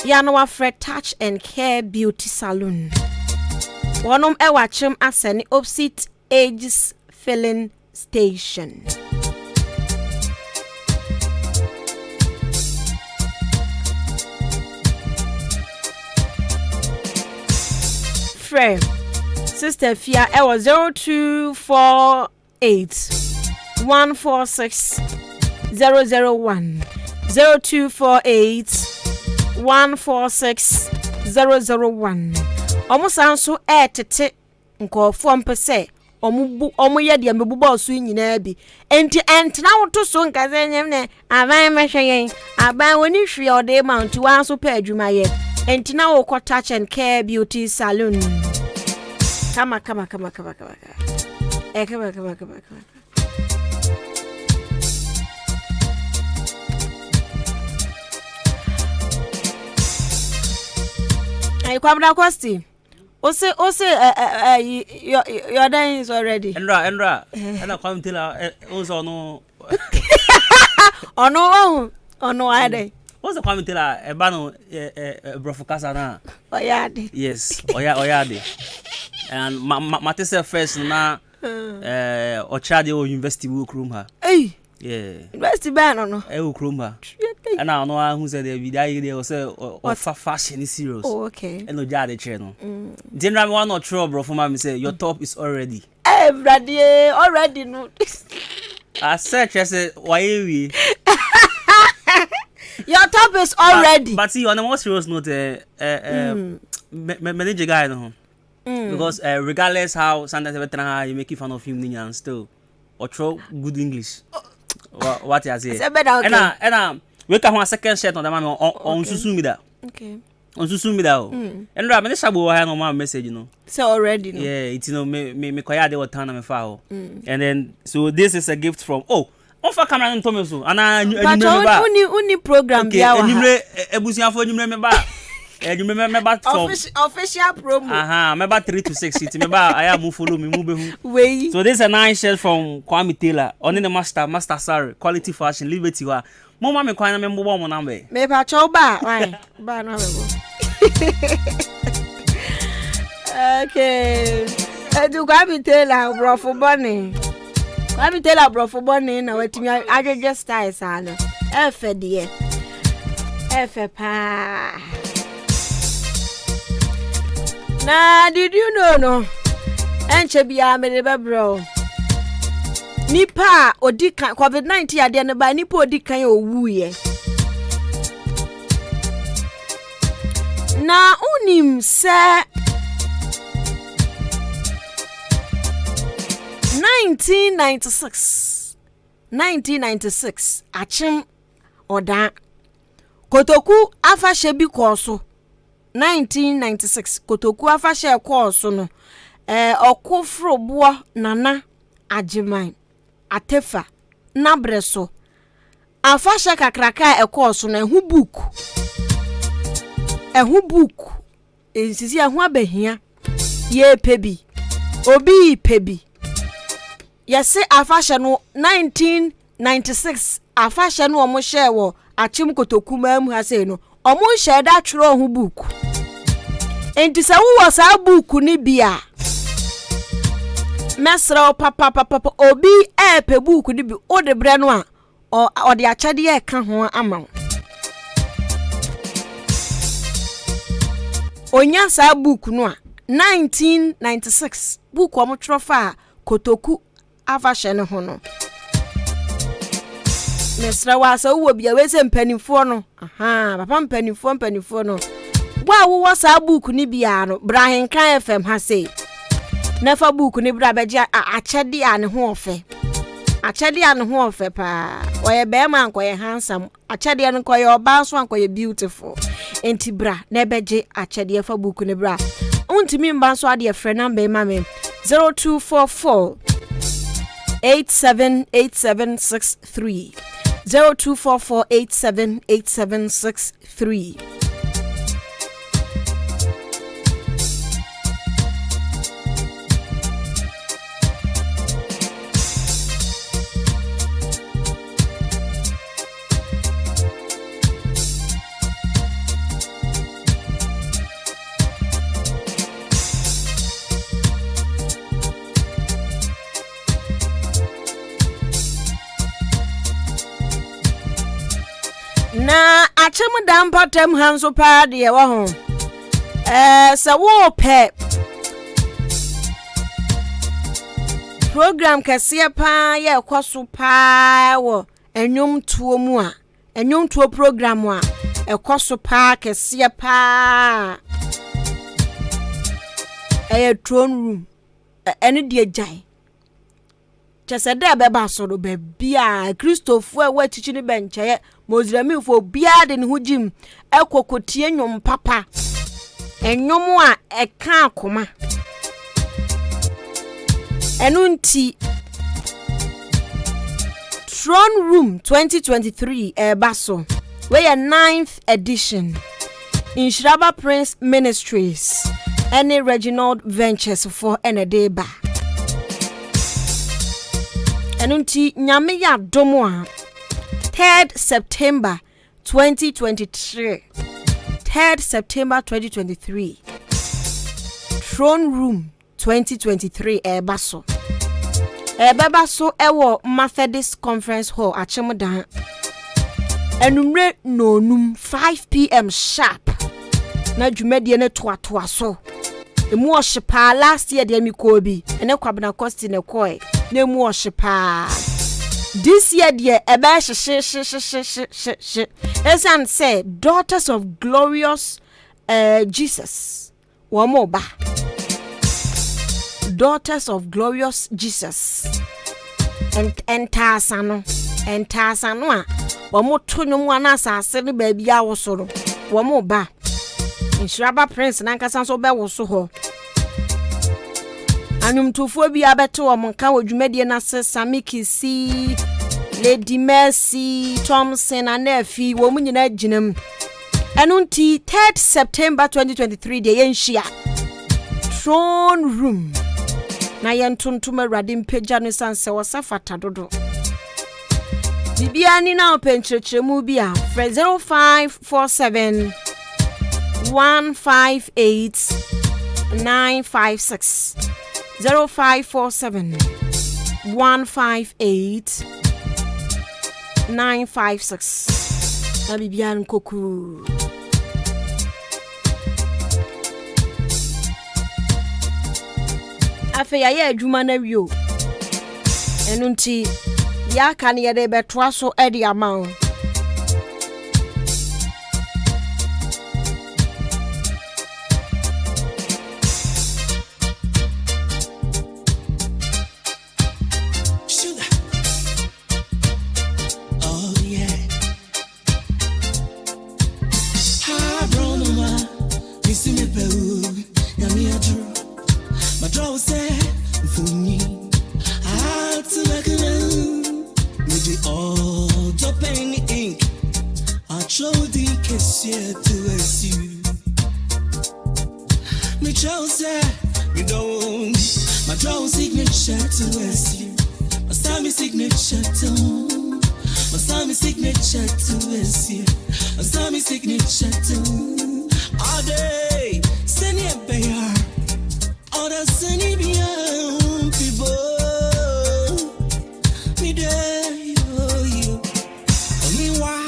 Yanoa Fred Touch and Care Beauty Salon. One e watchim aseni opposite Ages Filling Station. Fred Sister Fia e was 0248 146 001 0248 146-001. Almost answer tete nkofo mpese omu ye de mebuba so nyina bi enti na woto so nkaze nyem aban mehwen aban woni hwe ode mount wan so pa adwuma ye enti na wo ko touch and care beauty salon kama kama Hey, Kwabra Kosti. Ose your day is already. Endra. And I come tell also no. Oh no, I day. What's the comment tell a bano brofocasa na? Oyade. Yes, oyade. And matese first na Ochade University workroom ha. Hey. Yeah. University ban no. Workroom ha. And I know who said the video there was fashion is serious. Oh, okay. And no jade channel. Generally one not trouble bro for me say your top is already. Already no. I search I say why we your top is already. But see on the more serious note manager guy no. Because regardless how sometimes you make fun of him and still or throw good English. What you say? And we can have a second set on the man on Susumida. Okay. On Susumida. And Ramon Sabo had no message, you know. So already. No. Yeah, it's me quiet they were turn me foul. And then so this is a gift from Ofa camera and Tomaso. And I only program okay, and you ebusia for you remember. You remember about official promo. Remember 3 to 6 it remember I am follow me move. Wait. So this is a nice shirt from Kwame Taylor. Only the master sorry, quality fashion liberty wa. Mama me kwana me mbo mo number. Me pa chow ba, why? Ba na we go. Okay. Edu Kwame Taylor bro for bunny. Kwame Taylor bro for bunny na wetimi ajeje style sa no. Efe die. Efe pa. Nah, did you know no? Enche bia me de bro. Nipa odikan COVID-19 ade no ba nipa odikan owu ye. Na unim se 1996 achim oda kotoku afa shebi koso 1996 kotoku afa she koso no okofro bo nana ajiman atefa nabreso afa she kakraka ekoso na ehu book ensisi ehu abehia ye pebi obi pebi yesi afashe no 1996 afashe no omo share wo achim kotoku mam ha sei no omo share da tworo ho book enti se wo sa book ni bia mesra papa obi pe book ni bi o de bre no a o de achade e ka ho ama onya sa book no a 1996 book omo trofa kotoku afashe ne ho no mesra wa sa wo bia we se mpanifo no papa mpanifo no wa wo sa book ni bia no Ahenkan FM ha sei nefa book ni bra beje achede ane ho ofe achede ane ho ofe pa oye be man ko ye handsome achede ane ko ye oba so an ko ye beautiful enti bra na beje achede fa book ni bra untimi mba so ade frɛ number ma me 0244 878763 0244 878763 na achem dam patem hanso pa de wo ho se wo pe program kase pa ye kwaso pa wo enwom tuo mu a enwom tuo program a ekwaso pa kase pa throne room ene de jai chese de beba so do be bia Christopher e wa chichi ni benche Mozrami fo bia de ne hujim ekokotie nwom papa enwom a eka akoma enunti Throne Room 2023 baso we are 9th edition in Shiraba Prince Ministries and Reginald Ventures for Enedeba enunti nyame ya domo a 3rd September 2023 3rd September 2023 Throne Room 2023 baso bebaso ewo Methodist Conference Hall achemudan enumre nonum 5 p.m. sharp na dwumedie ne toatoa so emu oshipa last year de mi ko bi ene kwabna costi ne koi na emu oshipa this year de ebe she esan say Daughters of Glorious Jesus womoba Daughters of Glorious Jesus entasano a womoto nwom anasa ase ne ba bia wo so no womoba Shiraba Prince nankasa so be wo so ho anumtofo bi abeto wo monka wodwumedie na se Samikisi Lady Mercy Thompson anafi wo munyina ginam enunti 3rd September 2023 de yenhia Throne Room na yentuntum awrade mpagya no sanse wo safata dodo bibia ni na openchirechiremu bi a 0547 158 956 0547 158 956 na bibian koku afa ya adwuma na wio enunti ya kan ye de betwa so edi amount We go. My draw signature to SU. My Sammy signature to. My Sammy signature to SU. My Sammy signature to. All day. Send it bear. All the sunny beyond people. Me there, you. Me wa.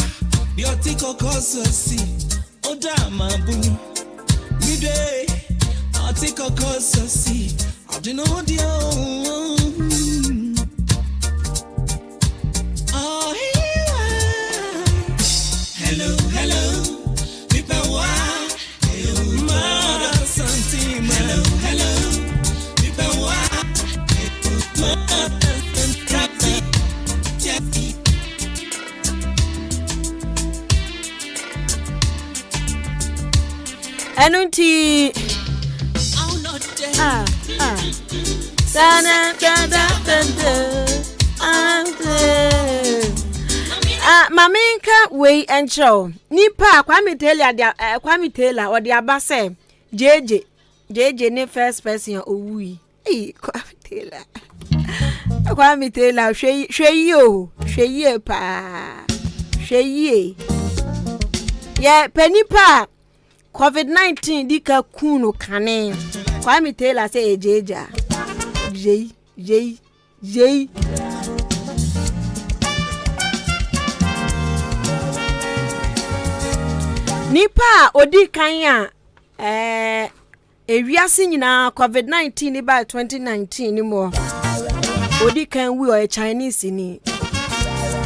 The article cause see. Odama bunny. Me there. Article cause see. I don't know the oh, hello, hello, people, why? Hello, mother, something. Hello, people, why? Enunti. Maminka we and show. Nipa Kwame Taylor or the abase. JJ ne first person owi. Eh Kwame Taylor. Kwame Taylor hwe pa. Hwe ye penipa COVID-19 dika kunu kane. Kwame Taylor say J. Nipa odi kanya ewiase nyina COVID-19 ni by 2019 ni mo. Odi kan we o Chinese ni.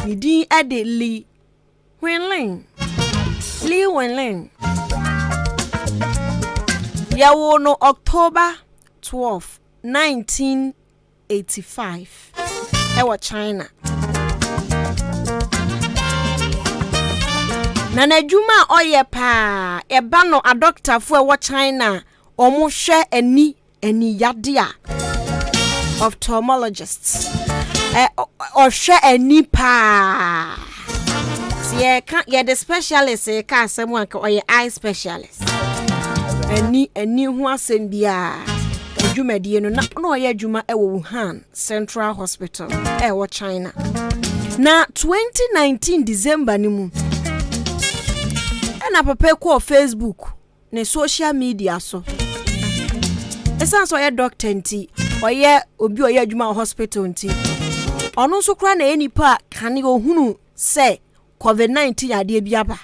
Ni din ade Li Wenling. Yawo no October 12, 1985. Ewa China. Na Adwuma oye pa eba no a doctor fu ewa China omo hwe ani yadea ophthalmologists. O hwe ani pa. Ye the specialist ka asem anka oye eye specialist. Ani hu asem bia Adwuma die no na oye adwuma ewo Wuhan Central Hospital ewo China. Na 2019 December ni mu na papa ko Facebook ne social media so esanso oye doctor nti oye obi oye adwuma hospital nti ono so kra na enipa kane ohunu se COVID-19 yade bi aba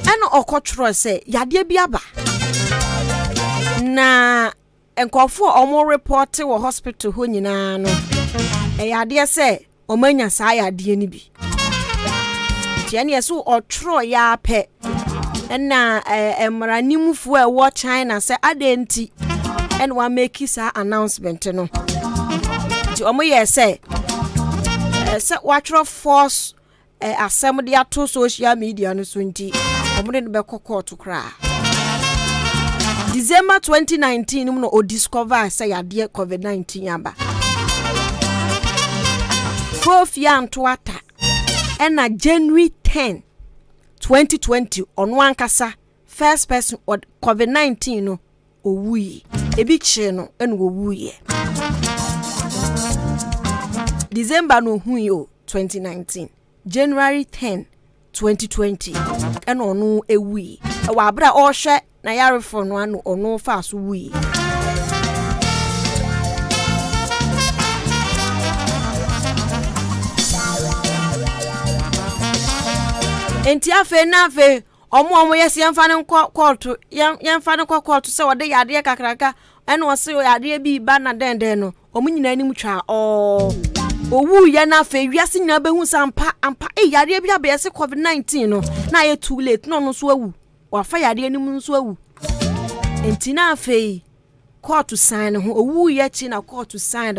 ana okotro se yade bi aba na enkofo omo report wo hospital ho nyina no yade se omanya sa yade ni bi tiani eso otro ya pe na emranimufu ewo China se adenti and wa make sa announcement no ti omo ye se watro force assembly ato social media no so nti omo de be kokko kra December 2019 no o discover say yade COVID-19 yamba Kofi Antoata and January 10 2020 on one kasa first person or COVID-19 no owuyi ebi che no en owuyi December no huyo 2019 January 10 2020 en onu ewuyi e wa bra o hwe na yarefo no anu onu fa so wuyi enti afe na afe omo yes yemfa ne court yemfa ne court se wode yade kakraka ene wo se yade bi ba na denden no omo nyina anim twa owu ya na afe wiase nyina behu sampa ampa yade bi aba yese COVID-19 no na ye too late no so awu wa fa yade anim so awu enti na afe court sign ho owu ya chi na court sign